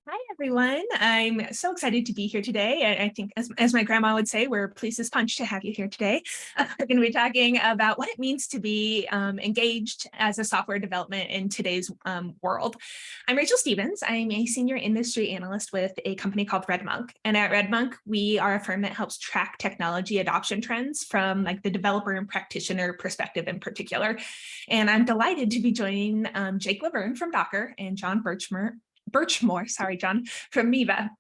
Hi, everyone. I'm so excited to be here today. I think, as my grandma would say, we're pleased as punch to have you here today. We're going to be talking about what it means to be engaged as a software development in today's world. I'm Rachel Stevens. I'm a senior industry analyst with a company called RedMonk. And at RedMonk, we are a firm that helps track technology adoption trends from like the developer and practitioner perspective in particular. And I'm delighted to be joining Jake Levirne from Docker and Jon Burchmore, sorry, Jon, from Miva.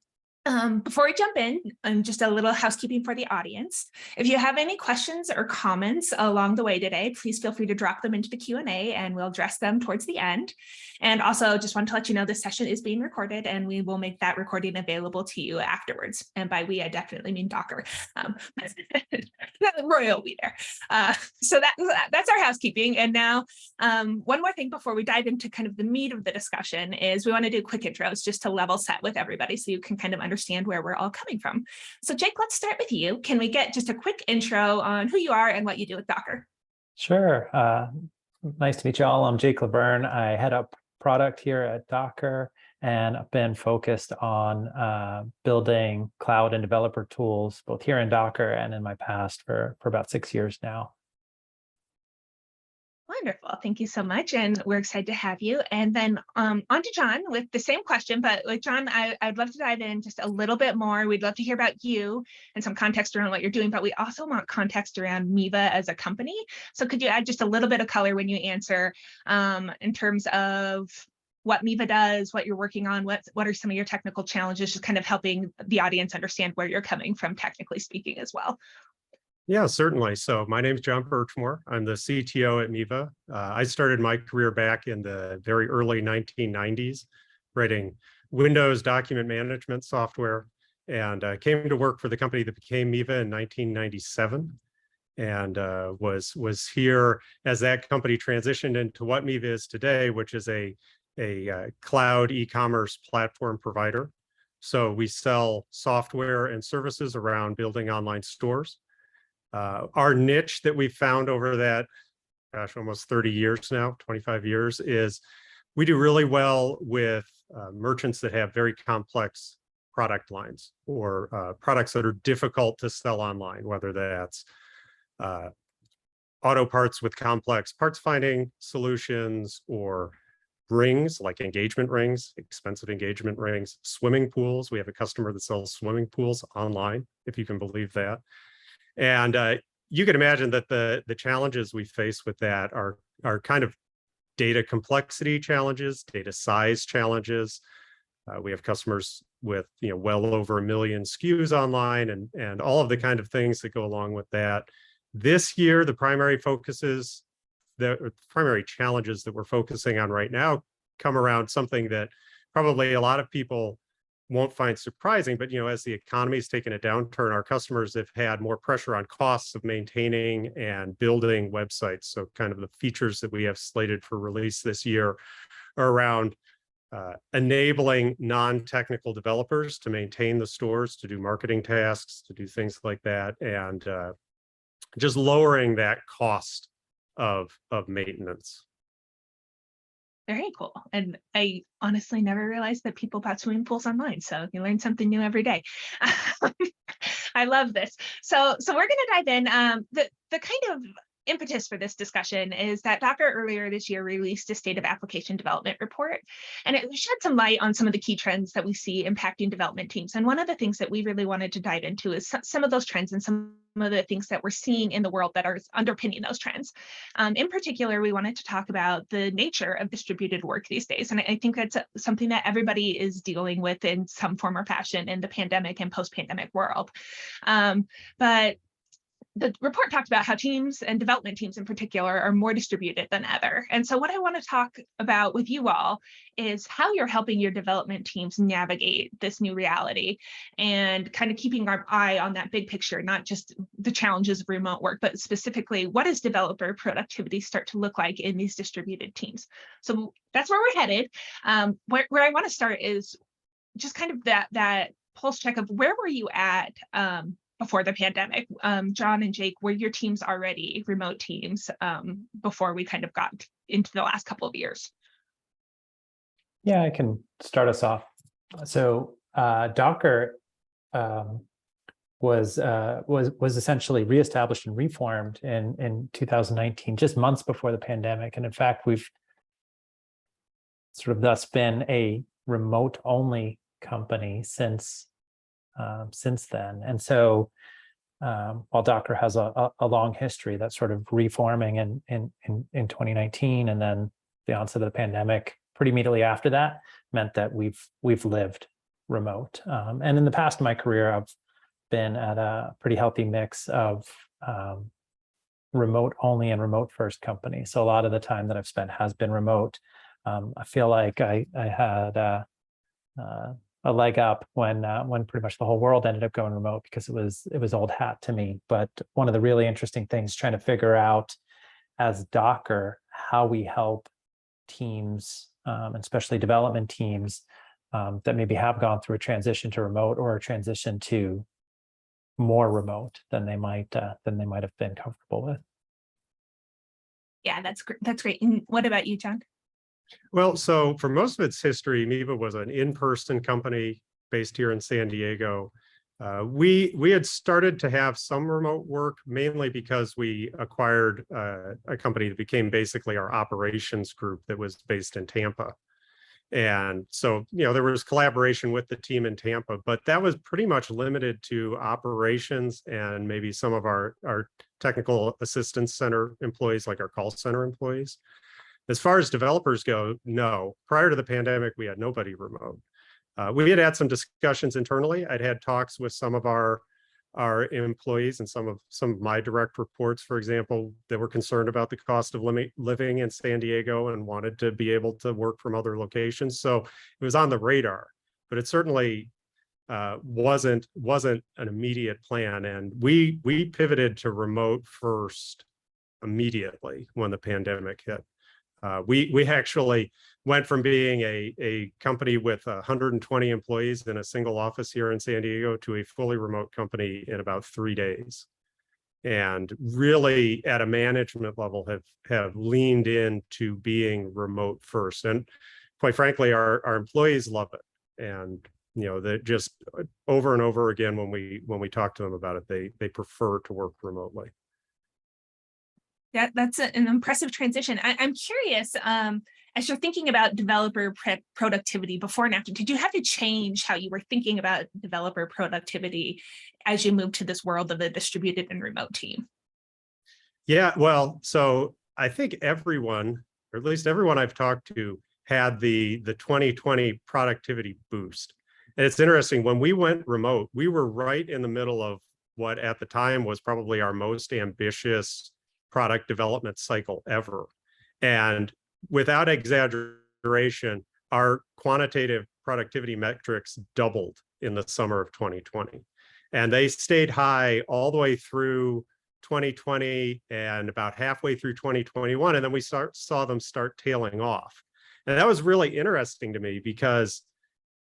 Before we jump in, just a little housekeeping for the audience. If you have any questions or comments along the way today, please feel free to drop them into the Q&A and we'll address them towards the end. And also just want to let you know this session is being recorded and we will make that recording available to you afterwards. And by we, I definitely mean Docker. Roy will be there. So that's our housekeeping. And now one more thing before we dive into kind of the meat of the discussion is we want to do quick intros just to level set with everybody so you can kind of understand where we're all coming from. So Jake, let's start with you. Can we get just a quick intro on who you are and what you do with Docker? Sure. Nice to meet you all. I'm Jake Levirne. I head up product here at Docker, and I've been focused on building cloud and developer tools, both here in Docker and in my past for about 6 years now. Wonderful. Thank you so much. And we're excited to have you. And then on to Jon with the same question, but with Jon, I'd love to dive in just a little bit more. We'd love to hear about you and some context around what you're doing, but we also want context around Miva as a company. So could you add just a little bit of color when you answer in terms of what Miva does, what you're working on, what are some of your technical challenges, just kind of helping the audience understand where you're coming from, technically speaking as well. Yeah, certainly. So my name is Jon Burchmore. I'm the CTO at Miva. I started my career back in the very early 1990s, writing Windows document management software, and came to work for the company that became Miva in 1997, and was here as that company transitioned into what Miva is today, which is a cloud e-commerce platform provider. So we sell software and services around building online stores. Our niche that we've found over that, almost 30 years now, 25 years, is we do really well with merchants that have very complex product lines or products that are difficult to sell online, whether that's auto parts with complex parts finding solutions or rings like engagement rings, expensive engagement rings, swimming pools. We have a customer that sells swimming pools online, if you can believe that. And you can imagine that the challenges we face with that are kind of data complexity challenges, data size challenges. We have customers with well over 1 million SKUs online and all of the kind of things that go along with that. This year, the primary challenges that we're focusing on right now come around something that probably a lot of people won't find surprising, but as the economy's taken a downturn, our customers have had more pressure on costs of maintaining and building websites. So kind of the features that we have slated for release this year are around enabling non-technical developers to maintain the stores, to do marketing tasks, to do things like that, and just lowering that cost of maintenance. Very cool. And I honestly never realized that people bought swimming pools online. So you learn something new every day. I love this. So we're going to dive in. The kind of impetus for this discussion is that Docker earlier this year released a state of application development report, and it shed some light on some of the key trends that we see impacting development teams. And one of the things that we really wanted to dive into is some of those trends and some of the things that we're seeing in the world that are underpinning those trends. In particular, we wanted to talk about the nature of distributed work these days. And I think that's something that everybody is dealing with in some form or fashion in the pandemic and post-pandemic world. But the report talked about how teams and development teams in particular are more distributed than ever. And so what I want to talk about with you all is how you're helping your development teams navigate this new reality and kind of keeping our eye on that big picture, not just the challenges of remote work, but specifically what does developer productivity start to look like in these distributed teams? So that's where we're headed. Where I want to start is just kind of that pulse check of where were you at before the pandemic? Jon and Jake, were your teams already remote teams before we kind of got into the last couple of years? Yeah, I can start us off. So Docker was essentially reestablished and reformed in 2019, just months before the pandemic. And in fact, we've sort of thus been a remote only company since then. And so while Docker has a long history, that sort of reforming in 2019, and then the onset of the pandemic pretty immediately after that meant that we've lived remote. And in the past of my career, I've been at a pretty healthy mix of remote only and remote first companies. So a lot of the time that I've spent has been remote. I feel like I had a leg up when pretty much the whole world ended up going remote, because it was old hat to me. But one of the really interesting things trying to figure out as Docker how we help teams, especially development teams, that maybe have gone through a transition to remote or a transition to more remote than they might have been comfortable with. Yeah, that's great. And what about you, Jon? Well, so for most of its history, Miva was an in-person company based here in San Diego. We had started to have some remote work, mainly because we acquired a company that became basically our operations group that was based in Tampa. And so, there was collaboration with the team in Tampa, but that was pretty much limited to operations and maybe some of our technical assistance center employees, like our call center employees. As far as developers go, no. Prior to the pandemic, we had nobody remote. We had some discussions internally. I'd had talks with some of our employees and some of my direct reports, for example, that were concerned about the cost of living in San Diego and wanted to be able to work from other locations. So it was on the radar, but it certainly wasn't an immediate plan. And we pivoted to remote first immediately when the pandemic hit. We actually went from being a company with 120 employees in a single office here in San Diego to a fully remote company in about 3 days, and really at a management level have leaned into being remote first. And quite frankly, our employees love it. And that just over and over again, when we talk to them about it, they prefer to work remotely. Yeah, that's an impressive transition. I'm curious, as you're thinking about developer productivity before and after, did you have to change how you were thinking about developer productivity as you moved to this world of a distributed and remote team? Yeah, well, so I think everyone, or at least everyone I've talked to, had the 2020 productivity boost. And it's interesting, when we went remote, we were right in the middle of what at the time was probably our most ambitious product development cycle ever. And without exaggeration, our quantitative productivity metrics doubled in the summer of 2020. And they stayed high all the way through 2020 and about halfway through 2021. And then we saw them start tailing off. And that was really interesting to me, because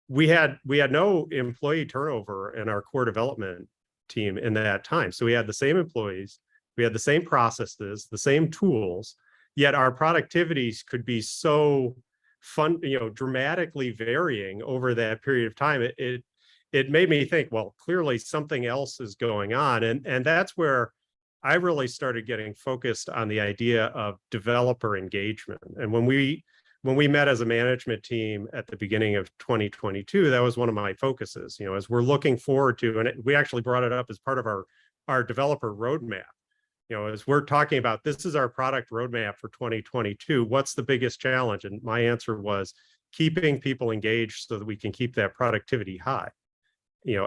we had no employee turnover in our core development team in that time. So we had the same employees, we had the same processes, the same tools, yet our productivities could be so dramatically varying over that period of time. It made me think, well, clearly something else is going on. And that's where I really started getting focused on the idea of developer engagement. And when we met as a management team at the beginning of 2022, that was one of my focuses, as we're looking forward to, and we actually brought it up as part of our developer roadmap. As we're talking about, this is our product roadmap for 2022, what's the biggest challenge? And my answer was keeping people engaged so that we can keep that productivity high,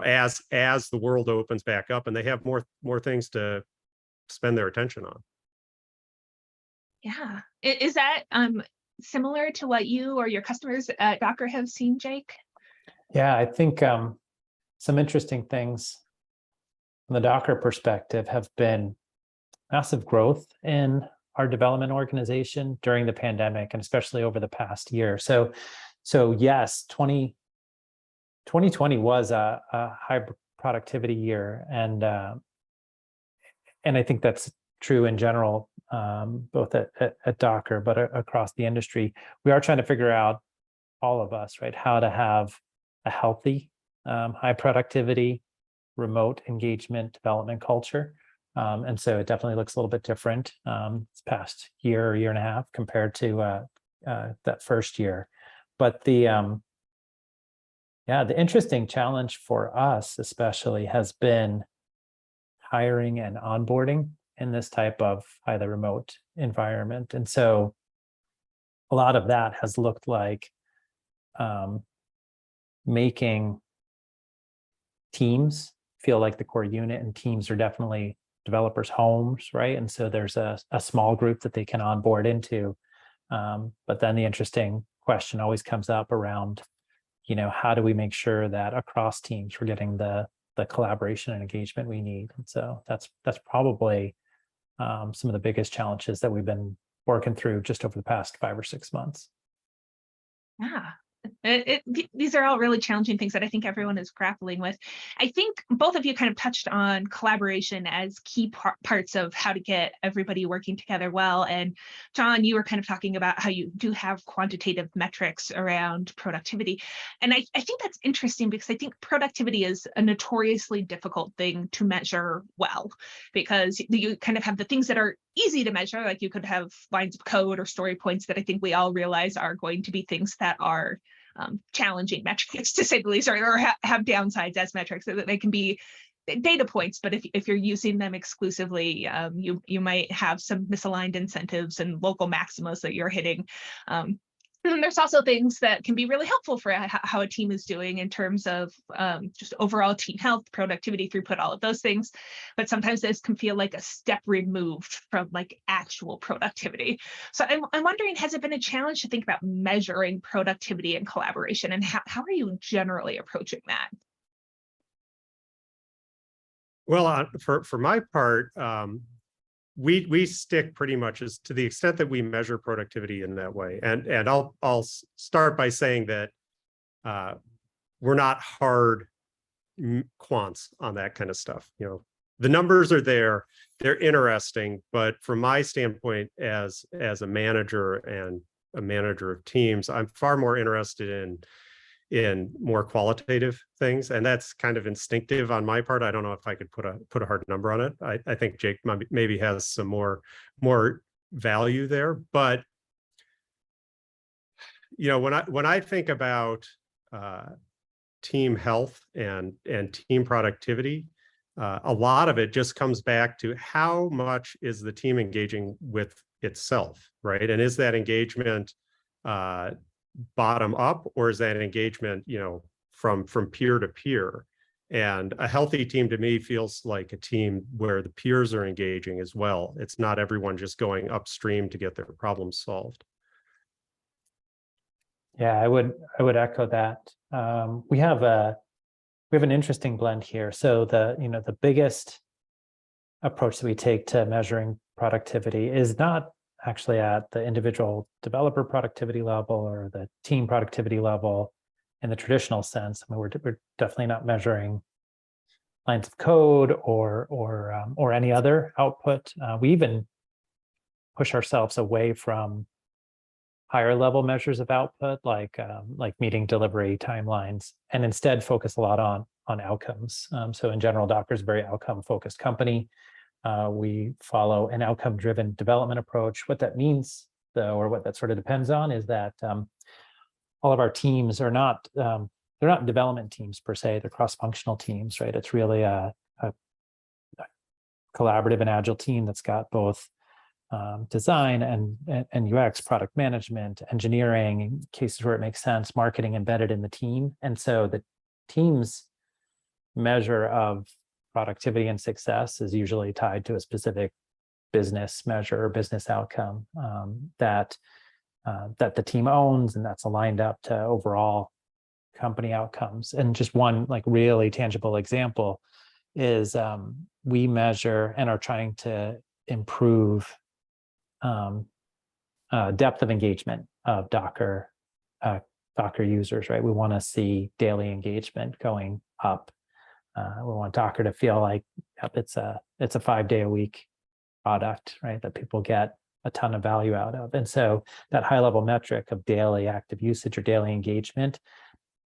as the world opens back up and they have more things to spend their attention on. Yeah. Is that similar to what you or your customers at Docker have seen, Jake? Yeah, I think some interesting things from the Docker perspective have been massive growth in our development organization during the pandemic, and especially over the past year. So yes, 2020 was a high productivity year, and I think that's true in general, both at Docker, but across the industry. We are trying to figure out, all of us, right, how to have healthy, high productivity, remote engagement development culture. And so it definitely looks a little bit different this past year or year and a half compared to that first year. But the interesting challenge for us especially has been hiring and onboarding in this type of either remote environment. And so a lot of that has looked like making teams feel like the core unit, and teams are definitely developers' homes, right? And so there's a small group that they can onboard into. But then the interesting question always comes up around, how do we make sure that across teams we're getting the collaboration and engagement we need? And so that's probably some of the biggest challenges that we've been working through just over the past 5 or 6 months. Yeah. These are all really challenging things that I think everyone is grappling with. I think both of you kind of touched on collaboration as key parts of how to get everybody working together well. And Jon, you were kind of talking about how you do have quantitative metrics around productivity. And I think that's interesting because I think productivity is a notoriously difficult thing to measure well, because you kind of have the things that are easy to measure, like you could have lines of code or story points that I think we all realize are going to be things that are challenging metrics, to say the least, or have downsides as metrics, so that they can be data points. But if you're using them exclusively, you might have some misaligned incentives and local maximas that you're hitting. And then there's also things that can be really helpful for how a team is doing in terms of just overall team health, productivity, throughput, all of those things. But sometimes this can feel like a step removed from like actual productivity. So I'm wondering, has it been a challenge to think about measuring productivity and collaboration, and how are you generally approaching that? Well, for my part, we stick pretty much as to the extent that we measure productivity in that way. And I'll start by saying that we're not hard quants on that kind of stuff. The numbers are there, they're interesting, but from my standpoint as a manager and a manager of teams, I'm far more interested in more qualitative things, and that's kind of instinctive on my part. I don't know if I could put a hard number on it. I think Jake maybe has some more value there, but when I think about team health and team productivity, a lot of it just comes back to how much is the team engaging with itself, right? And is that engagement bottom up, or is that engagement from peer to peer? And a healthy team to me feels like a team where the peers are engaging as well. It's not everyone just going upstream to get their problems solved. Yeah, I would echo that. We have an interesting blend here. So the biggest approach that we take to measuring productivity is not actually at the individual developer productivity level or the team productivity level in the traditional sense. I mean, we're definitely not measuring lines of code or any other output. We even push ourselves away from higher level measures of output, like meeting delivery timelines, and instead focus a lot on outcomes. So in general, Docker is a very outcome focused company. We follow an outcome-driven development approach. What that means, though, or what that sort of depends on, is that all of our teams are not they're not development teams per se. They're cross-functional teams, right? It's really a collaborative and agile team that's got both design and UX, product management, engineering, in cases where it makes sense, marketing embedded in the team. And so the team's measure of productivity and success is usually tied to a specific business measure or business outcome that the team owns, and that's aligned up to overall company outcomes. And just one really tangible example is we measure and are trying to improve depth of engagement of Docker users, right? We want to see daily engagement going up. We want Docker to feel like it's a 5-day-a-week product, right? That people get a ton of value out of. And so that high level metric of daily active usage or daily engagement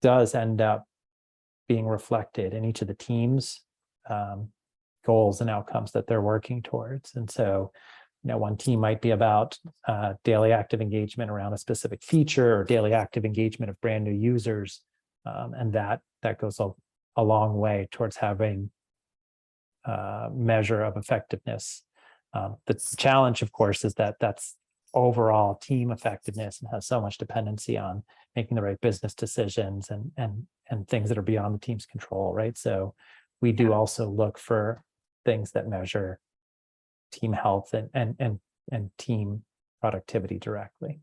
does end up being reflected in each of the teams' goals and outcomes that they're working towards. And so, one team might be about daily active engagement around a specific feature or daily active engagement of brand new users. And that goes a long way towards having a measure of effectiveness. The challenge, of course, is that that's overall team effectiveness and has so much dependency on making the right business decisions and things that are beyond the team's control, right? So we do also look for things that measure team health and team productivity directly.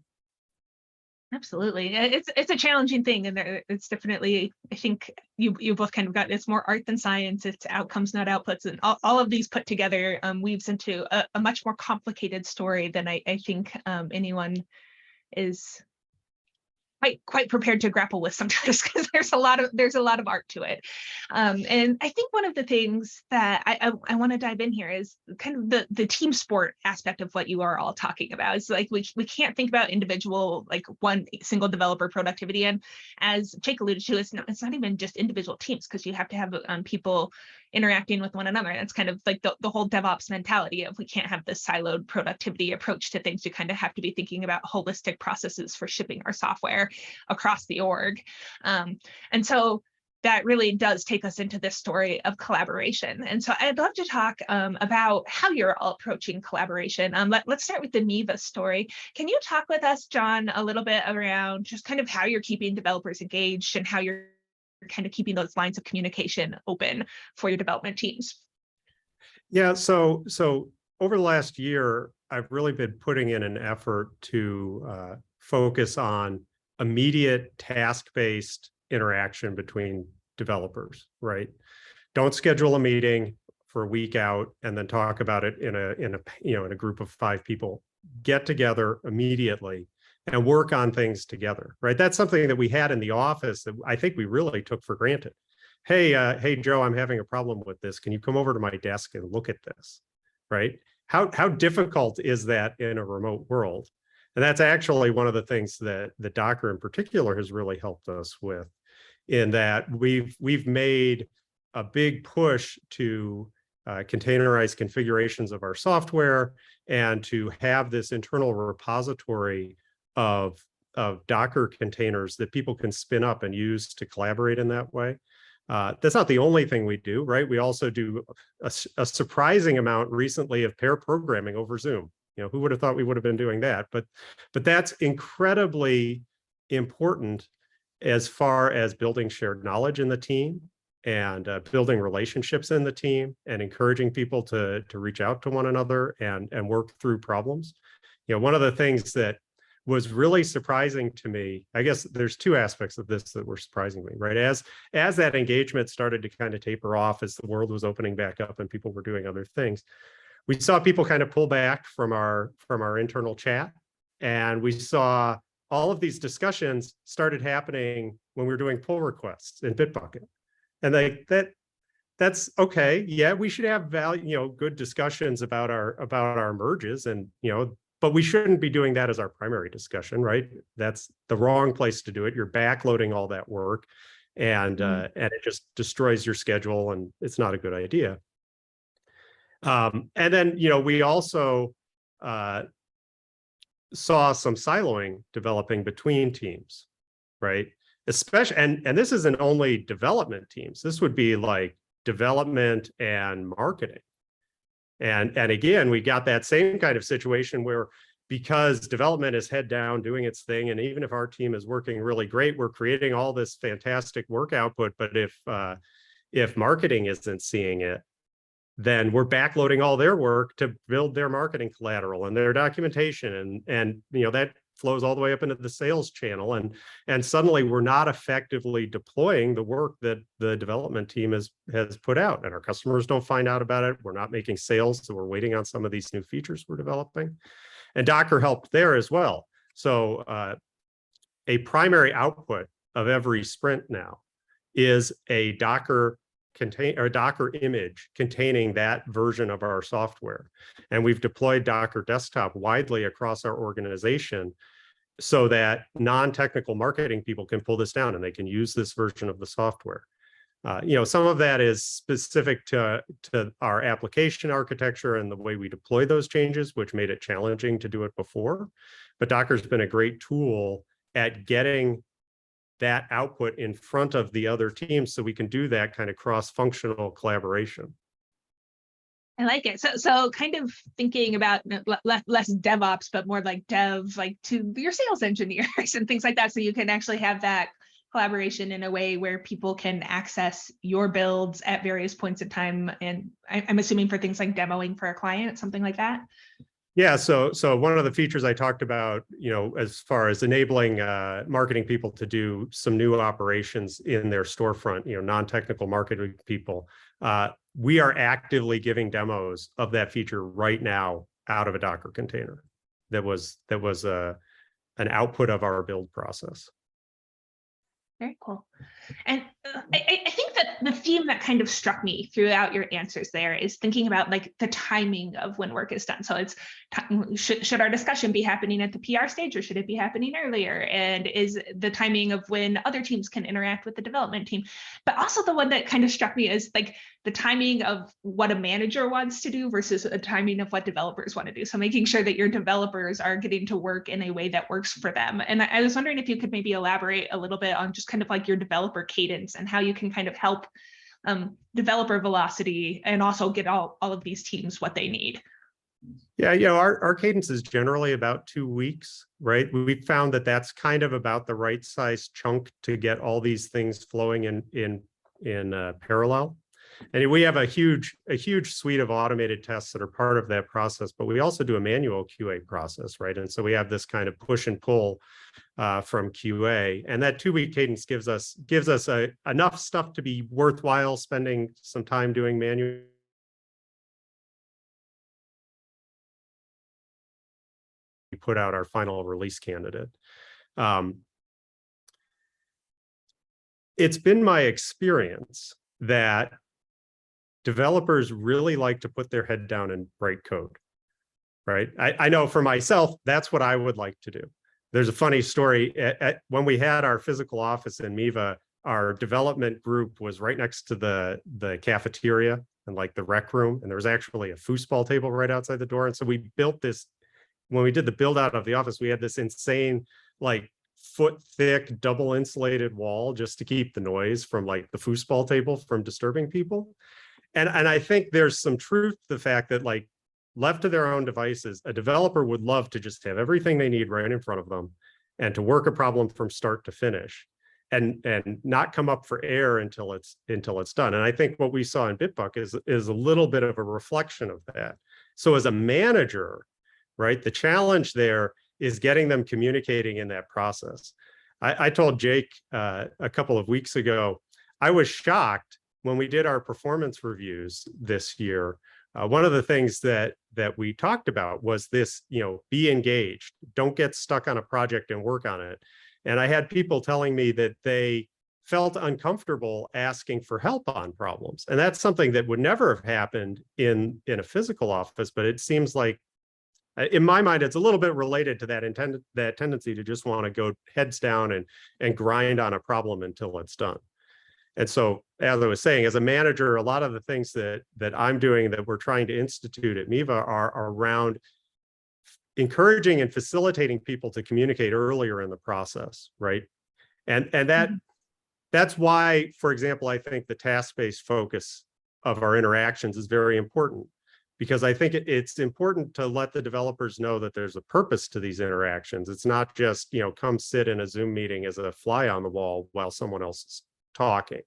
Absolutely. It's a challenging thing, and it's definitely, I think you both kind of got, it's more art than science. It's outcomes, not outputs, and all of these put together weaves into a much more complicated story than I think anyone is quite prepared to grapple with sometimes, because there's a lot of art to it. And I think one of the things that I want to dive in here is kind of the team sport aspect of what you are all talking about. It's like we can't think about individual, like one single developer productivity. And as Jake alluded to, it's not even just individual teams, because you have to have people interacting with one another. That's kind of like the whole DevOps mentality of, we can't have this siloed productivity approach to things. You kind of have to be thinking about holistic processes for shipping our software across the org. And so that really does take us into this story of collaboration. And so I'd love to talk about how you're all approaching collaboration. Let's start with the Miva story. Can you talk with us, Jon, a little bit around just kind of how you're keeping developers engaged and how you're kind of keeping those lines of communication open for your development teams? Yeah, so over the last year, I've really been putting in an effort to focus on immediate task-based interaction between developers, right? Don't schedule a meeting for a week out and then talk about it in a group of 5 people. Get together immediately and work on things together, right? That's something that we had in the office that I think we really took for granted. Hey, Joe, I'm having a problem with this. Can you come over to my desk and look at this, right? How difficult is that in a remote world? And that's actually one of the things that the Docker in particular has really helped us with, in that we've made a big push to containerize configurations of our software and to have this internal repository of Docker containers that people can spin up and use to collaborate in that way. That's not the only thing we do, right? We also do a surprising amount recently of pair programming over Zoom. Who would have thought we would have been doing that? But that's incredibly important as far as building shared knowledge in the team and building relationships in the team and encouraging people to reach out to one another and work through problems. One of the things that was really surprising to me, I guess there's 2 aspects of this that were surprising me, right? As that engagement started to kind of taper off, as the world was opening back up and people were doing other things, we saw people kind of pull back from our internal chat, and we saw all of these discussions started happening when we were doing pull requests in Bitbucket. And that's okay. Yeah, we should have good discussions about our merges, and but we shouldn't be doing that as our primary discussion, right? That's the wrong place to do it. You're backloading all that work, and it just destroys your schedule, and it's not a good idea. And then we also saw some siloing developing between teams, right? Especially, and this isn't only development teams. This would be like development and marketing. And again, we got that same kind of situation where, because development is head down doing its thing, and even if our team is working really great, we're creating all this fantastic work output. But if marketing isn't seeing it, then we're backloading all their work to build their marketing collateral and their documentation, and that flows all the way up into the sales channel, and suddenly we're not effectively deploying the work that the development team has put out, and our customers don't find out about it. We're not making sales, so we're waiting on some of these new features we're developing, and Docker helped there as well. So a primary output of every sprint now is a Docker image containing that version of our software. And we've deployed Docker Desktop widely across our organization so that non-technical marketing people can pull this down and they can use this version of the software. Some of that is specific to our application architecture and the way we deploy those changes, which made it challenging to do it before. But Docker's been a great tool at getting that output in front of the other teams so we can do that kind of cross-functional collaboration. I like it. So kind of thinking about less DevOps, but more like dev, like to your sales engineers and things like that. So you can actually have that collaboration in a way where people can access your builds at various points in time. And I'm assuming for things like demoing for a client, something like that. Yeah, so one of the features I talked about, as far as enabling marketing people to do some new operations in their storefront, non-technical marketing people, we are actively giving demos of that feature right now out of a Docker container. That was an output of our build process. Very cool. And I think that the theme that kind of struck me throughout your answers there is thinking about like the timing of when work is done. So it's should our discussion be happening at the PR stage or should it be happening earlier? And is the timing of when other teams can interact with the development team? But also the one that kind of struck me is like the timing of what a manager wants to do versus a timing of what developers want to do. So making sure that your developers are getting to work in a way that works for them. And I was wondering if you could maybe elaborate a little bit on just kind of like your developer cadence and how you can kind of help developer velocity and also get all of these teams what they need. Yeah, our cadence is generally about 2 weeks, right? We found that that's kind of about the right size chunk to get all these things flowing in parallel. And we have a huge suite of automated tests that are part of that process, but we also do a manual QA process, right? And so we have this kind of push and pull from QA, and that 2-week cadence gives us enough stuff to be worthwhile spending some time doing manual. We put out our final release candidate. It's been my experience that developers really like to put their head down and write code, right? I know for myself, that's what I would like to do. There's a funny story. When we had our physical office in Miva, our development group was right next to the cafeteria and like the rec room. And there was actually a foosball table right outside the door. And so we built this, when we did the build out of the office, we had this insane, like foot thick, double insulated wall just to keep the noise from like the foosball table from disturbing people. And I think there's some truth to the fact that like left to their own devices, a developer would love to just have everything they need right in front of them and to work a problem from start to finish and not come up for air until it's done. And I think what we saw in Bitbucket is a little bit of a reflection of that. So as a manager, right, the challenge there is getting them communicating in that process. I told Jake a couple of weeks ago, I was shocked when we did our performance reviews this year. One of the things that we talked about was this, be engaged, don't get stuck on a project and work on it. And I had people telling me that they felt uncomfortable asking for help on problems. And that's something that would never have happened in a physical office, but it seems like, in my mind, it's a little bit related to that tendency to just want to go heads down and grind on a problem until it's done. And so, as I was saying, as a manager, a lot of the things that I'm doing that we're trying to institute at Miva are around encouraging and facilitating people to communicate earlier in the process, right? And that's why, for example, I think the task-based focus of our interactions is very important, because I think it's important to let the developers know that there's a purpose to these interactions. It's not just, come sit in a Zoom meeting as a fly on the wall while someone else is talking,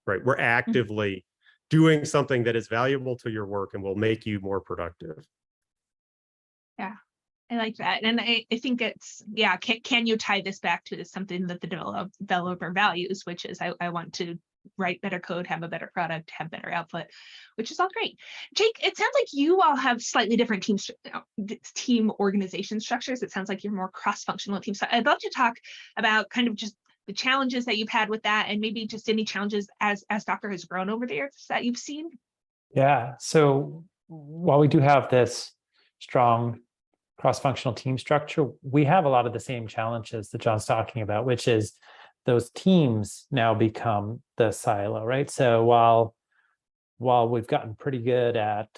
right? We're actively doing something that is valuable to your work and will make you more productive. Yeah, I like that. And I think it's, yeah, can you tie this back to something that the developer values, which is I want to write better code, have a better product, have better output, which is all great. Jake, it sounds like you all have slightly different team organization structures. It sounds like you're more cross-functional teams. So I'd love to talk about kind of just the challenges that you've had with that, and maybe just any challenges as Docker has grown over the years that you've seen. Yeah. So while we do have this strong cross-functional team structure, we have a lot of the same challenges that John's talking about, which is those teams now become the silo, right? So while we've gotten pretty good at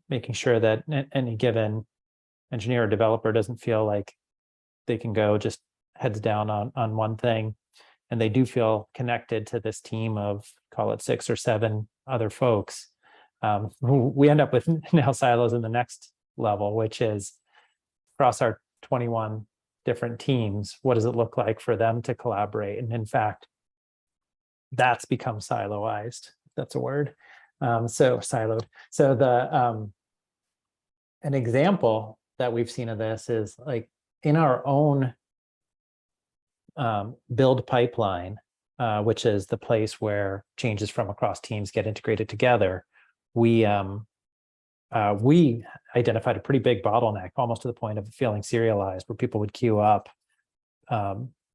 making sure that any given engineer or developer doesn't feel like they can go just heads down on one thing, and they do feel connected to this team of, call it 6 or 7 other folks, we end up with now silos in the next level, which is across our 21 different teams, what does it look like for them to collaborate? And in fact, that's become siloized. That's a word. So siloed. So an example that we've seen of this is like in our own build pipeline, which is the place where changes from across teams get integrated together. We identified a pretty big bottleneck, almost to the point of feeling serialized, where people would queue up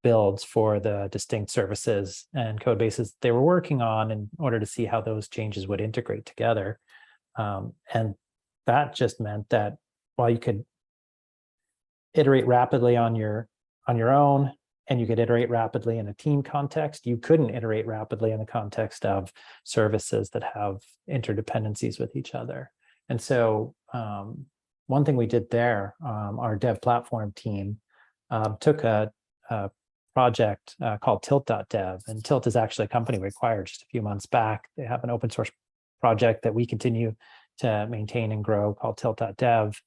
builds for the distinct services and code bases they were working on in order to see how those changes would integrate together. And that just meant that while you could iterate rapidly on your own, and you could iterate rapidly in a team context, you couldn't iterate rapidly in the context of services that have interdependencies with each other. And so one thing we did there, our dev platform team took a project called tilt.dev, and Tilt is actually a company we acquired just a few months back. They have an open source project that we continue to maintain and grow called tilt.dev.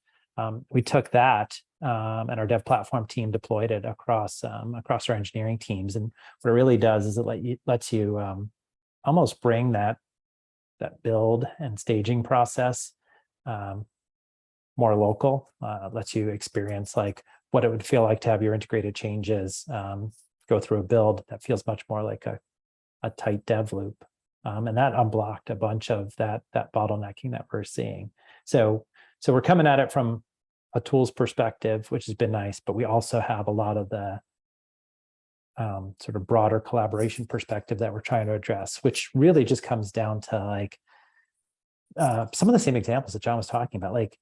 We took that and our dev platform team deployed it across our engineering teams. And what it really does is it lets you almost bring that build and staging process more local, lets you experience like what it would feel like to have your integrated changes go through a build that feels much more like a tight dev loop. And that unblocked a bunch of that bottlenecking that we're seeing. So we're coming at it from a tools perspective, which has been nice, but we also have a lot of the sort of broader collaboration perspective that we're trying to address, which really just comes down to like some of the same examples that John was talking about. Like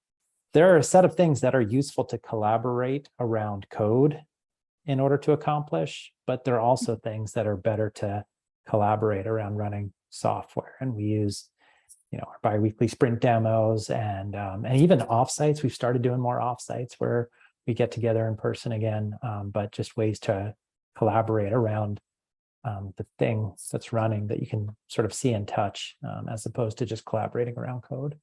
there are a set of things that are useful to collaborate around code in order to accomplish, but there are also things that are better to collaborate around running software. And we use our biweekly sprint demos and even offsites. We've started doing more offsites where we get together in person again, but just ways to collaborate around the thing that's running that you can sort of see and touch, as opposed to just collaborating around code.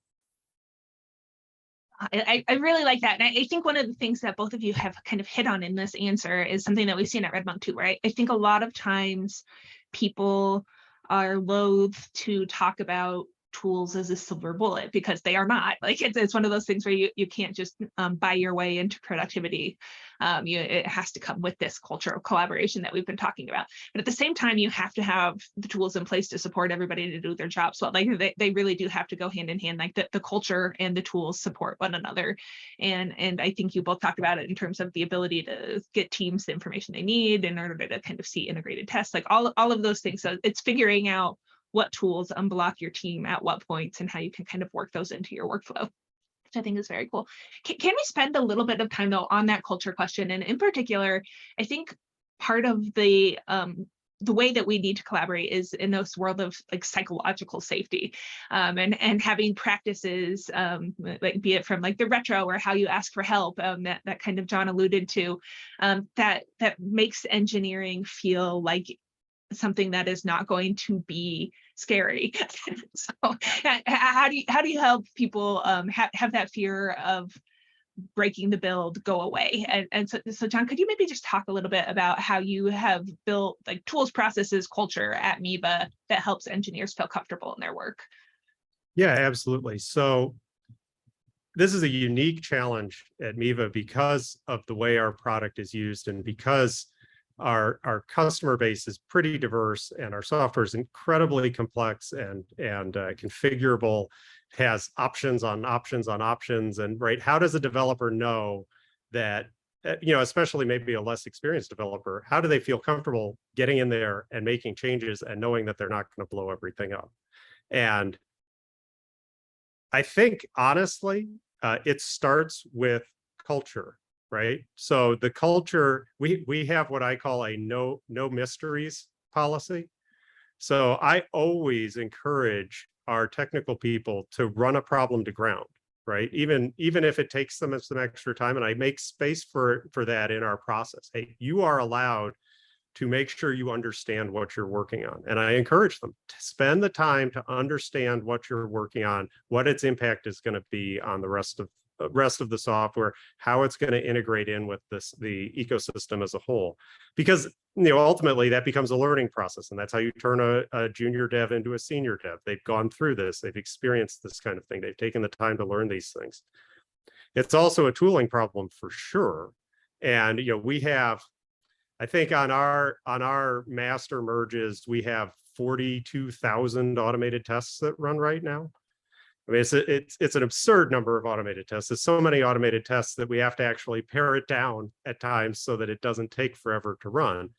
I really like that. And I think one of the things that both of you have kind of hit on in this answer is something that we've seen at RedMonk too, right? I think a lot of times people are loath to talk about tools as a silver bullet because they are not. Like it's one of those things where you can't just buy your way into productivity. It has to come with this culture of collaboration that we've been talking about. But at the same time, you have to have the tools in place to support everybody to do their jobs well. Like they really do have to go hand in hand. Like the culture and the tools support one another. And I think you both talked about it in terms of the ability to get teams the information they need in order to kind of see integrated tests, like all of those things. So it's figuring out what tools unblock your team at what points and how you can kind of work those into your workflow, which I think is very cool. Can we spend a little bit of time though on that culture question? And in particular, I think part of the way that we need to collaborate is in this world of like psychological safety, and having practices, like be it from like the retro or how you ask for help, that kind of John alluded to, that makes engineering feel like something that is not going to be scary. So how do you help people have that fear of breaking the build go away? And so John, could you maybe just talk a little bit about how you have built like tools, processes, culture at Miva that helps engineers feel comfortable in their work? Yeah, absolutely. So this is a unique challenge at Miva because of the way our product is used and because our customer base is pretty diverse and our software is incredibly complex and configurable, has options on options on options. And right, how does a developer know that, especially maybe a less experienced developer, how do they feel comfortable getting in there and making changes and knowing that they're not going to blow everything up? And I think honestly, it starts with culture, right? So the culture, we have what I call a no mysteries policy. So I always encourage our technical people to run a problem to ground, right? Even if it takes them some extra time, and I make space for that in our process. Hey, you are allowed to make sure you understand what you're working on. And I encourage them to spend the time to understand what you're working on, what its impact is going to be on the rest of the software, how it's going to integrate in with the ecosystem as a whole. Because ultimately that becomes a learning process, and that's how you turn a junior dev into a senior dev. They've gone through this, they've experienced this kind of thing, they've taken the time to learn these things. It's also a tooling problem for sure. And we have, I think on our master merges, we have 42,000 automated tests that run right now. I mean, it's an absurd number of automated tests. There's so many automated tests that we have to actually pare it down at times so that it doesn't take forever to run.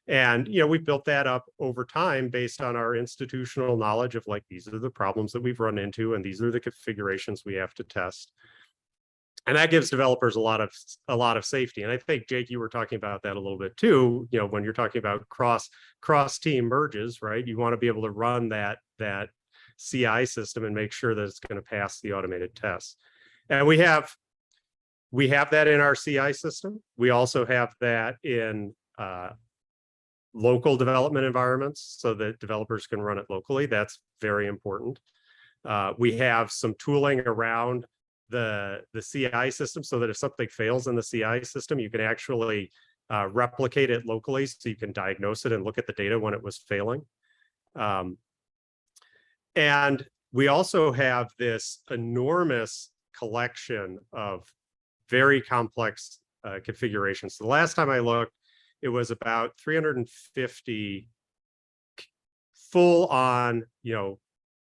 And we built that up over time based on our institutional knowledge of, like, these are the problems that we've run into, and these are the configurations we have to test. And that gives developers a lot of safety. And I think, Jake, you were talking about that a little bit too. When you're talking about cross team merges, right? You want to be able to run that CI system and make sure that it's going to pass the automated tests. And we have that in our CI system. We also have that in local development environments so that developers can run it locally. That's very important. We have some tooling around the CI system so that if something fails in the CI system, you can actually replicate it locally, so you can diagnose it and look at the data when it was failing. And we also have this enormous collection of very complex configurations. So the last time I looked, it was about 350 full on,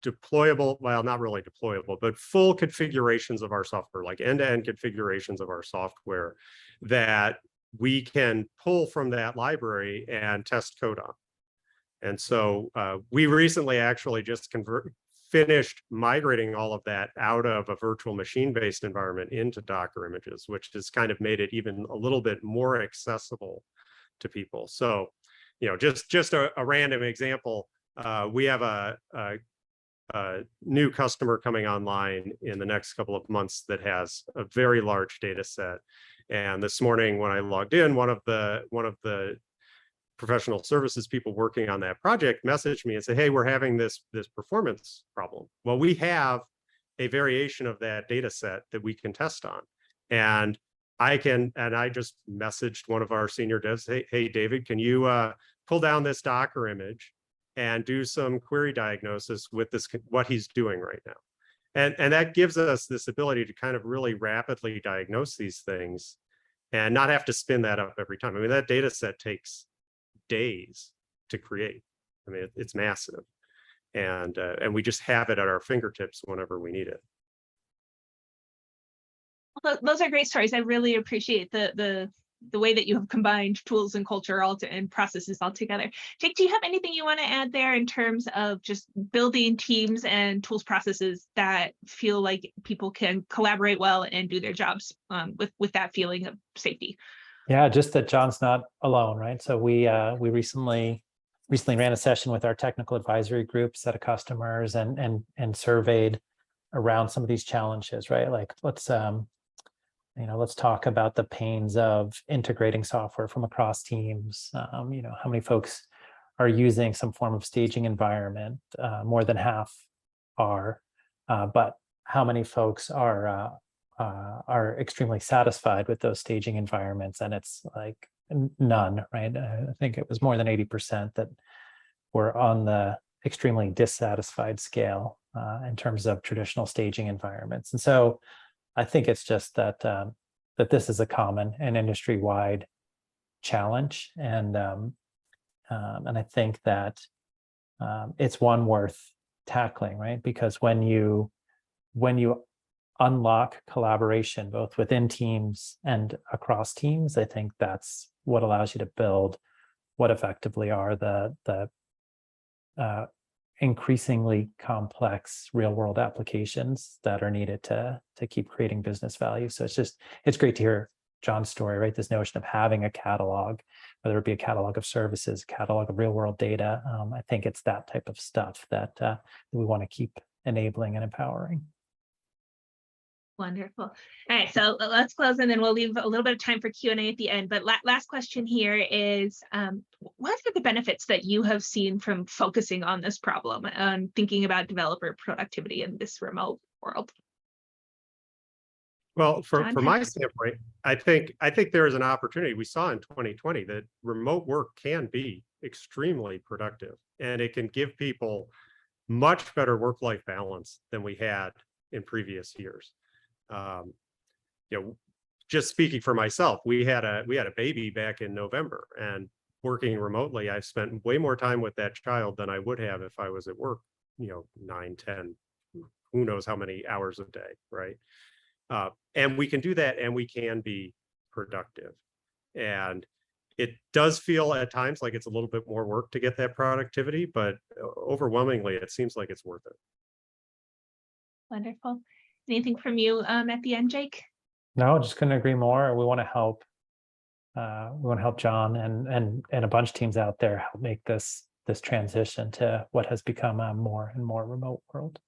deployable, well, not really deployable, but full configurations of our software, like end-to-end configurations of our software that we can pull from that library and test code on. And so we recently actually just finished migrating all of that out of a virtual machine-based environment into Docker images, which has kind of made it even a little bit more accessible to people. So, just a random example, we have a new customer coming online in the next couple of months that has a very large data set. And this morning when I logged in, one of the professional services people working on that project messaged me and said, hey, we're having this performance problem. Well, we have a variation of that data set that we can test on. And I just messaged one of our senior devs, hey David, can you pull down this Docker image and do some query diagnosis with what he's doing right now. And that gives us this ability to kind of really rapidly diagnose these things and not have to spin that up every time. I mean, that data set takes days to create. I mean, it's massive. And we just have it at our fingertips whenever we need it. Well, those are great stories. I really appreciate the way that you have combined tools and culture and processes all together. Jake, do you have anything you want to add there in terms of just building teams and tools processes that feel like people can collaborate well and do their jobs with that feeling of safety? Yeah, just that Jon's not alone, right? So we recently ran a session with our technical advisory group, set of customers, and surveyed around some of these challenges, right? Like let's talk about the pains of integrating software from across teams. How many folks are using some form of staging environment? More than half are, but how many folks are extremely satisfied with those staging environments? And it's like none, right? I think it was more than 80% that were on the extremely dissatisfied scale in terms of traditional staging environments. And so I think it's just that that this is a common and industry-wide challenge, and I think that it's one worth tackling, right? Because when you unlock collaboration both within teams and across teams, I think that's what allows you to build what effectively are the increasingly complex real world applications that are needed to keep creating business value. So it's great to hear Jon's story, right? This notion of having a catalog, whether it be a catalog of services, a catalog of real world data. I think it's that type of stuff that we want to keep enabling and empowering. Wonderful. All right, so let's close and then we'll leave a little bit of time for Q&A at the end. But last question here is, what are the benefits that you have seen from focusing on this problem and thinking about developer productivity in this remote world? Well, Jon, from my standpoint, I think there is an opportunity. We saw in 2020 that remote work can be extremely productive, and it can give people much better work-life balance than we had in previous years. Just speaking for myself, we had a baby back in November, and working remotely, I've spent way more time with that child than I would have if I was at work, 9, 10, who knows how many hours a day, right? And we can do that, and we can be productive. And it does feel at times like it's a little bit more work to get that productivity, but overwhelmingly, it seems like it's worth it. Wonderful. Anything from you at the end, Jake? No, just couldn't agree more. We want to help. We want to help Jon and a bunch of teams out there help make this transition to what has become a more and more remote world.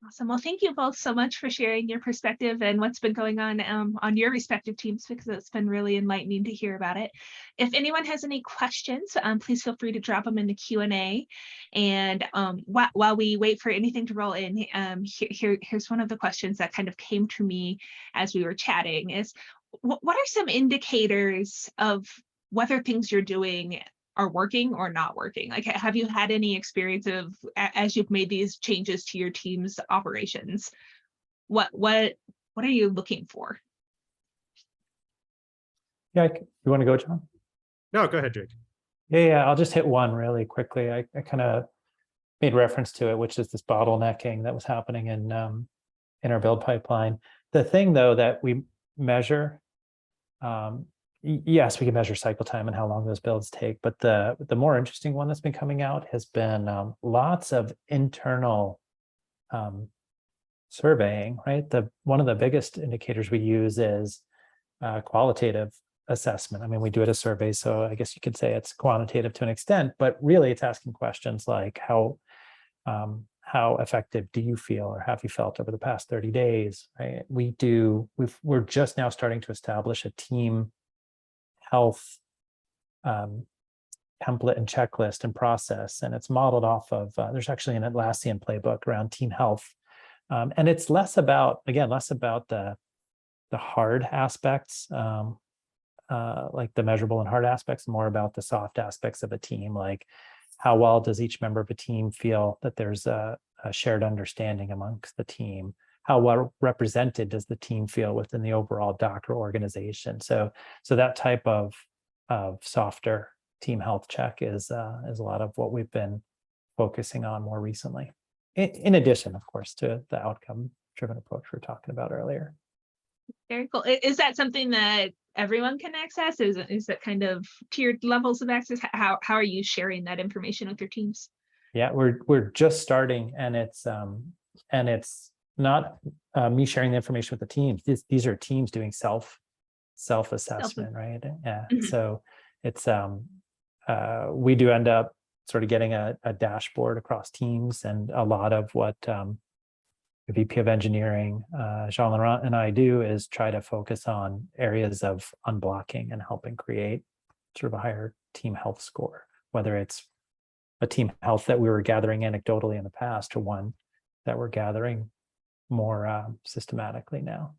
Awesome. Well, thank you both so much for sharing your perspective and what's been going on your respective teams, because it's been really enlightening to hear about it. If anyone has any questions, please feel free to drop them in the Q&A. And while we wait for anything to roll in, here's one of the questions that kind of came to me as we were chatting is, what are some indicators of whether things you're doing are working or not working? Like, have you had any experience of, as you've made these changes to your team's operations, what are you looking for? Yeah, you want to go, Jon? No, go ahead, Jake. Yeah, I'll just hit one really quickly. I kind of made reference to it, which is this bottlenecking that was happening in our build pipeline. The thing, though, that we measure, yes, we can measure cycle time and how long those builds take, but the more interesting one that's been coming out has been lots of internal surveying, right? One of the biggest indicators we use is qualitative assessment. I mean, we do it as surveys, so I guess you could say it's quantitative to an extent, but really it's asking questions like how effective do you feel or have you felt over the past 30 days, right? We're just now starting to establish a team health template and checklist and process, and it's modeled off of there's actually an Atlassian playbook around team health, and it's less about the hard aspects, like the measurable and hard aspects, more about the soft aspects of a team, like how well does each member of a team feel that there's a shared understanding amongst the team, how well represented does the team feel within the overall Docker organization. So that type of softer team health check is a lot of what we've been focusing on more recently. In addition, of course, to the outcome-driven approach we were talking about earlier. Very cool. Is that something that everyone can access? Is that kind of tiered levels of access? How are you sharing that information with your teams? Yeah, we're just starting, and it's not me sharing the information with the teams. These are teams doing self-assessment, right? Yeah. Mm-hmm. So it's we do end up sort of getting a dashboard across teams, and a lot of what the VP of engineering, Jon Levirne, and I do is try to focus on areas of unblocking and helping create sort of a higher team health score, whether it's a team health that we were gathering anecdotally in the past or one that we're gathering more systematically now.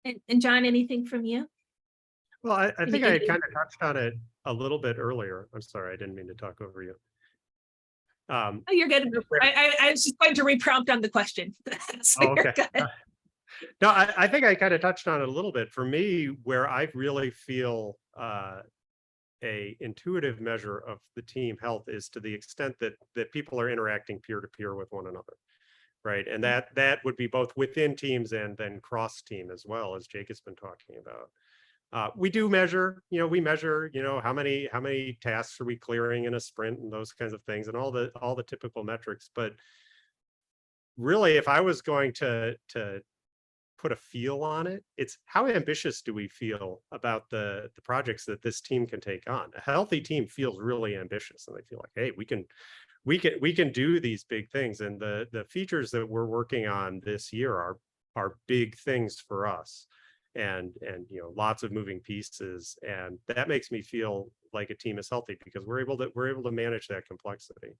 And Jon, anything from you? Well, I think I kind of touched on it a little bit earlier. I'm sorry, I didn't mean to talk over you. Oh, you're good. I was just going to reprompt on the question. So okay. No, I think I kind of touched on it a little bit. For me, where I really feel a intuitive measure of the team health is to the extent that people are interacting peer-to-peer with one another, right? And that would be both within teams and then cross-team as well, as Jake has been talking about. We do measure, we measure, how many tasks are we clearing in a sprint and those kinds of things and all the typical metrics. But really, if I was going to put a feel on it, it's how ambitious do we feel about the projects that this team can take on. A healthy team feels really ambitious, and they feel like, hey, we can do these big things. And the features that we're working on this year are big things for us, and lots of moving pieces, and that makes me feel like a team is healthy because we're able to manage that complexity.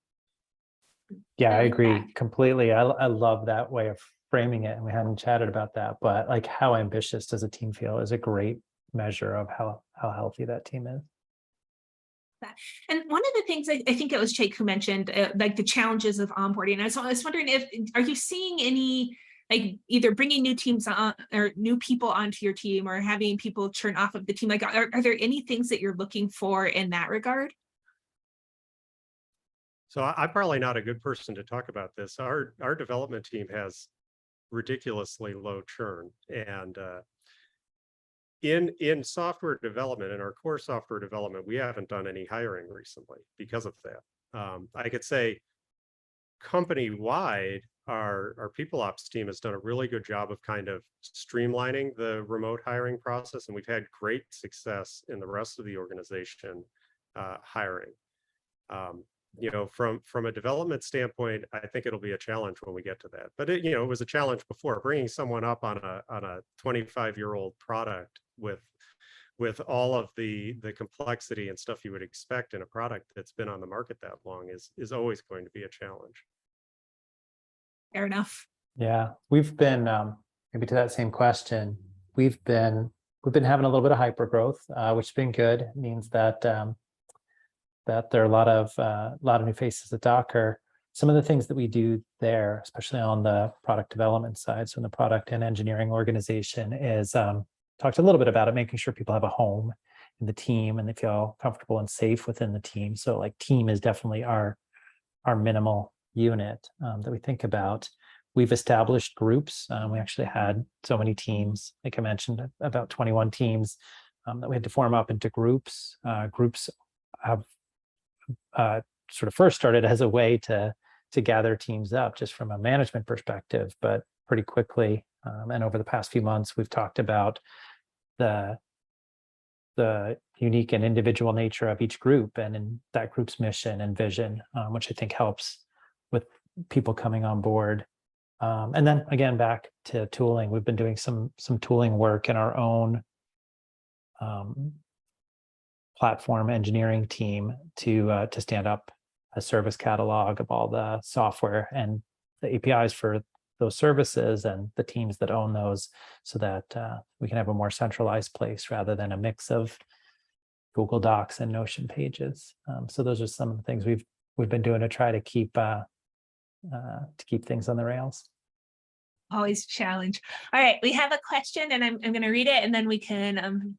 Yeah, I like agree that. completely. I love that way of framing it, and we hadn't chatted about that, but like how ambitious does a team feel is a great measure of how healthy that team is. And one of the things I think it was Jake who mentioned, like the challenges of onboarding. I was wondering are you seeing any, like either bringing new teams on or new people onto your team or having people churn off of the team? Like, are there any things that you're looking for in that regard? So I'm probably not a good person to talk about this. Our development team has ridiculously low churn, and in software development, in our core software development, we haven't done any hiring recently because of that. I could say company-wide, our people ops team has done a really good job of kind of streamlining the remote hiring process, and we've had great success in the rest of the organization hiring. From a development standpoint, I think it'll be a challenge when we get to that. But it was a challenge before. Bringing someone up on a 25-year-old product with all of the complexity and stuff you would expect in a product that's been on the market that long is always going to be a challenge. Fair enough. Yeah, we've been maybe to that same question. We've been having a little bit of hyper growth, which has been good. It means that that there are a lot of new faces at Docker. Some of the things that we do there, especially on the product development side, so in the product and engineering organization, is talked a little bit about it, making sure people have a home in the team and they feel comfortable and safe within the team. So like team is definitely our minimal unit that we think about. We've established groups. We actually had so many teams, like I mentioned, about 21 teams that we had to form up into groups. Groups have sort of first started as a way to gather teams up just from a management perspective, but pretty quickly and over the past few months, we've talked about the unique and individual nature of each group and in that group's mission and vision, which I think helps with people coming on board. And then again, back to tooling, we've been doing some tooling work in our own platform engineering team to stand up a service catalog of all the software and the APIs for those services and the teams that own those, so that we can have a more centralized place rather than a mix of Google Docs and Notion pages. So those are some of the things we've been doing to try to keep things on the rails. Always a challenge. All right, we have a question and I'm going to read it and then we can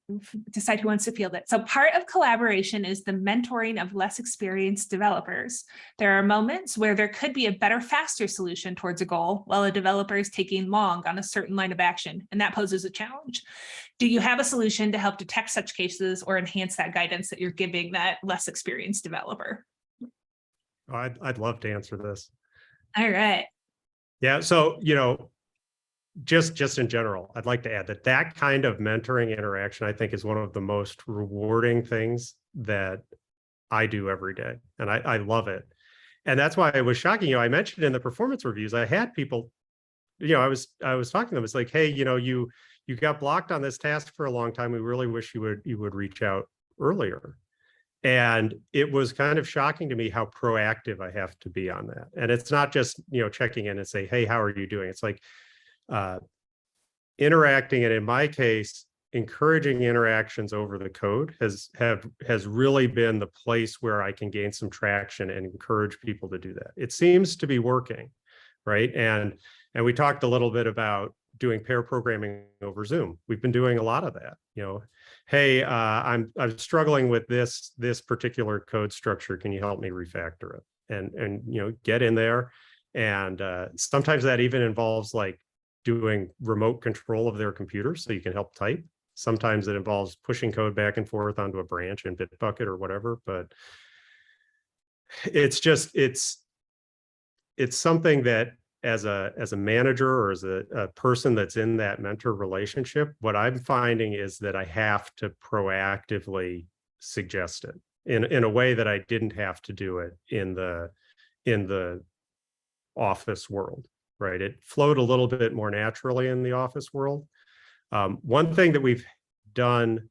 decide who wants to field it. So part of collaboration is the mentoring of less experienced developers. There are moments where there could be a better, faster solution towards a goal while a developer is taking long on a certain line of action, and that poses a challenge. Do you have a solution to help detect such cases or enhance that guidance that you're giving that less experienced developer? I'd love to answer this. All right. Yeah, so just in general, I'd like to add that kind of mentoring interaction, I think, is one of the most rewarding things that I do every day. And I love it. And that's why it was shocking. I mentioned in the performance reviews, I had people, I was talking to them. It's like, hey, you got blocked on this task for a long time. We really wish you would reach out earlier. And it was kind of shocking to me how proactive I have to be on that. And it's not just, checking in and say, hey, how are you doing? It's like, interacting, and in my case, encouraging interactions over the code has really been the place where I can gain some traction and encourage people to do that. It seems to be working, right? And we talked a little bit about doing pair programming over Zoom. We've been doing a lot of that. Hey, I'm struggling with this particular code structure. Can you help me refactor it? And get in there. And sometimes that even involves like doing remote control of their computer so you can help type. Sometimes it involves pushing code back and forth onto a branch in Bitbucket or whatever, but it's something that as a manager or as a person that's in that mentor relationship, what I'm finding is that I have to proactively suggest it in a way that I didn't have to do it in the office world, right? It flowed a little bit more naturally in the office world. One thing that we've done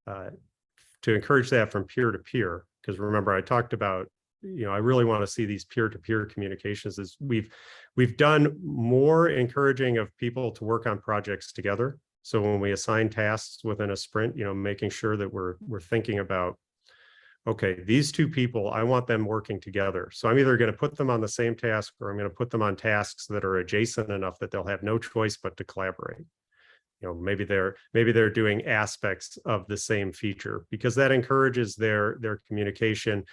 to encourage that from peer to peer, because remember I talked about, I really want to see these peer-to-peer communications, is we've done more encouraging of people to work on projects together. So when we assign tasks within a sprint, making sure that we're thinking about, okay, these two people, I want them working together. So I'm either going to put them on the same task, or I'm going to put them on tasks that are adjacent enough that they'll have no choice but to collaborate. Maybe they're doing aspects of the same feature, because that encourages their communication.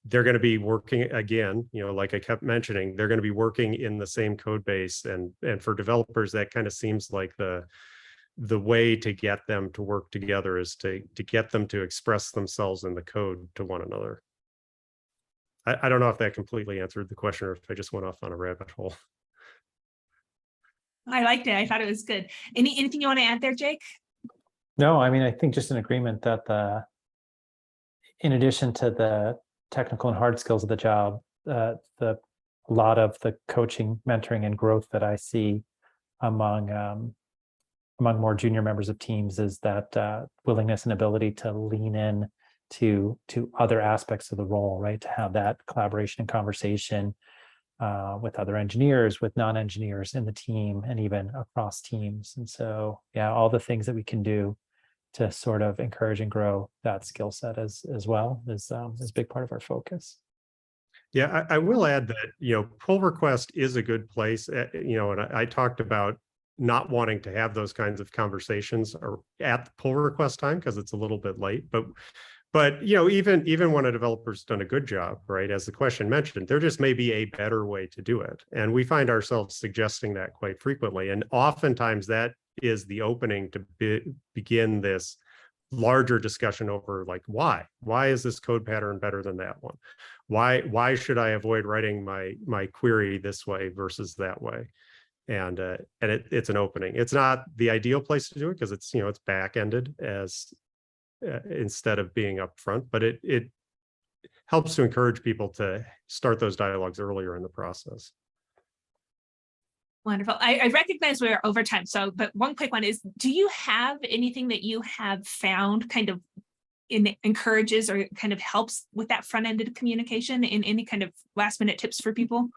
They're going to be working again, like I kept mentioning, they're going to be working in the same code base. And for developers, that kind of seems like the way to get them to work together is to get them to express themselves in the code to one another. I don't know if that completely answered the question or if I just went off on a rabbit hole. I liked it. I thought it was good. Anything you want to add there, Jake? No, I mean, I think just an agreement that in addition to the technical and hard skills of the job, a lot of the coaching, mentoring, and growth that I see among more junior members of teams is that willingness and ability to lean in to other aspects of the role, right? To have that collaboration and conversation with other engineers, with non-engineers in the team, and even across teams. And so, yeah, all the things that we can do to sort of encourage and grow that skill set as well is a big part of our focus. Yeah, I will add that, pull request is a good place, and I talked about not wanting to have those kinds of conversations at the pull request time because it's a little bit late, but even when a developer's done a good job, right, as the question mentioned, there just may be a better way to do it, and we find ourselves suggesting that quite frequently, and oftentimes that is the opening to begin this larger discussion over, like, why is this code pattern better than that one? Why should I avoid writing my query this way versus that way? And it's an opening. It's not the ideal place to do it because it's back-ended as instead of being upfront, but it helps to encourage people to start those dialogues earlier in the process. Wonderful. I recognize we're over time, but one quick one is, do you have anything that you have found kind of encourages or kind of helps with that front-ended communication, in any kind of last-minute tips for people?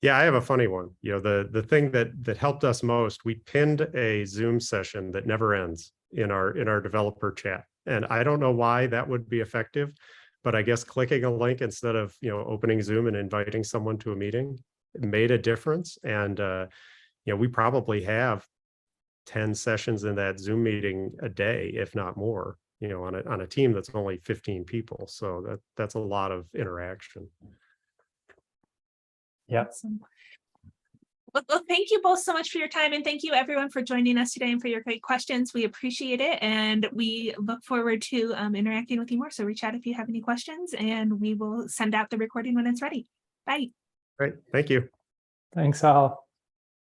Yeah, I have a funny one. The thing that helped us most, we pinned a Zoom session that never ends in our developer chat. And I don't know why that would be effective, but I guess clicking a link instead of opening Zoom and inviting someone to a meeting made a difference. And we probably have 10 sessions in that Zoom meeting a day, if not more, on a team that's only 15 people. So that's a lot of interaction. Yeah. Awesome. Well, thank you both so much for your time, and thank you everyone for joining us today and for your great questions. We appreciate it, and we look forward to interacting with you more. So reach out if you have any questions, and we will send out the recording when it's ready. Bye. Great. Thank you. Thanks, all.